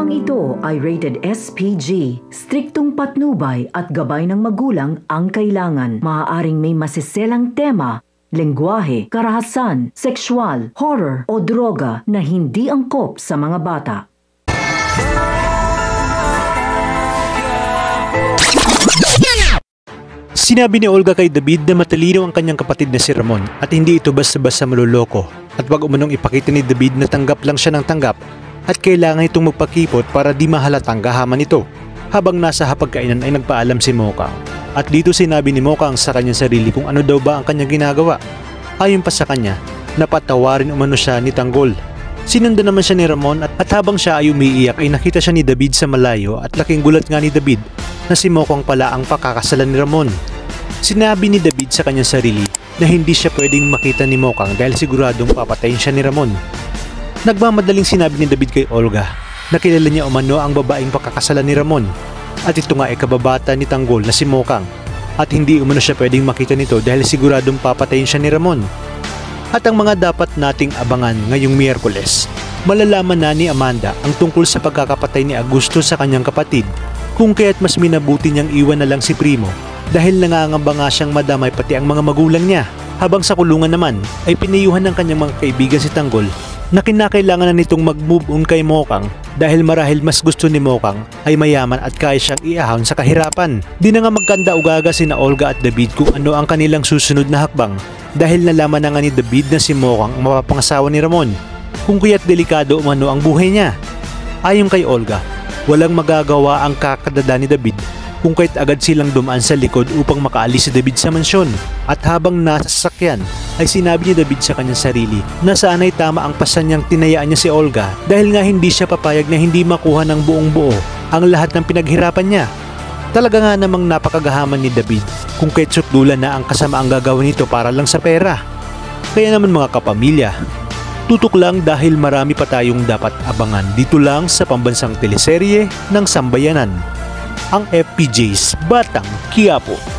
Programang ito ay rated SPG. Striktong patnubay at gabay ng magulang ang kailangan. Maaaring may masiselang tema, lengguwahe, karahasan, sexual, horror o droga na hindi angkop sa mga bata. Sinabi ni Olga kay David na matalino ang kanyang kapatid na si Ramon at hindi ito basta-basta maluloko, at wag umanong ipakita ni David na tanggap lang siya ng tanggap at kailangan itong magpakipot para di mahalatang gahaman ito. Habang nasa hapagkainan ay nagpaalam si Mokang, at dito sinabi ni Mokang sa kanyang sarili kung ano daw ba ang kanyang ginagawa. Ayon pa sa kanya, napatawarin umano siya ni Tanggol. Sinundan naman siya ni Ramon at habang siya ay umiiyak ay nakita siya ni David sa malayo at laking gulat nga ni David na si Mokang pala ang pakakasalan ni Ramon. Sinabi ni David sa kanyang sarili na hindi siya pwedeng makita ni Mokang dahil siguradong papatayin siya ni Ramon. Nagmamadaling sinabi ni David kay Olga na kilala niya umano ang babaeng pakakasalan ni Ramon at ito nga ay kababata ni Tanggol na si Mokang at hindi umano siya pwedeng makita nito dahil siguradong papatayin siya ni Ramon. At ang mga dapat nating abangan ngayong Miyerkules, malalaman na ni Amanda ang tungkol sa pagkakapatay ni Augusto sa kanyang kapatid, kung kaya't mas minabuti niyang iwan na lang si Primo dahil nangangamba nga siyang madamay pati ang mga magulang niya. Habang sa kulungan naman ay pinayuhan ng kanyang mga kaibigan si Tanggol na kinakailangan na nitong mag-move on kay Mokang dahil marahil mas gusto ni Mokang ay mayaman at kaya siyang iahon sa kahirapan. Di na nga magkanda-ugaga sina Olga at David kung ano ang kanilang susunod na hakbang dahil nalaman na nga ni David na si Mokang ang mapapangasawa ni Ramon, kung kaya't delikado umano ang buhay niya. Ayon kay Olga, walang magagawa ang kakadada ni David kung kahit agad silang dumaan sa likod upang makaalis si David sa mansyon. At habang nasa sasakyan ay sinabi ni David sa kanyang sarili na saan ay tama ang pasan niyang tinayaan niya si Olga dahil nga hindi siya papayag na hindi makuha ng buong buo ang lahat ng pinaghirapan niya. Talaga nga namang napakagahaman ni David kung kahit sutdulan na ang kasama ang gagawin nito para lang sa pera. Kaya naman mga kapamilya, tutok lang dahil marami pa tayong dapat abangan dito lang sa pambansang teleserye ng Sambayanan, ang FPJ's Batang Quiapo.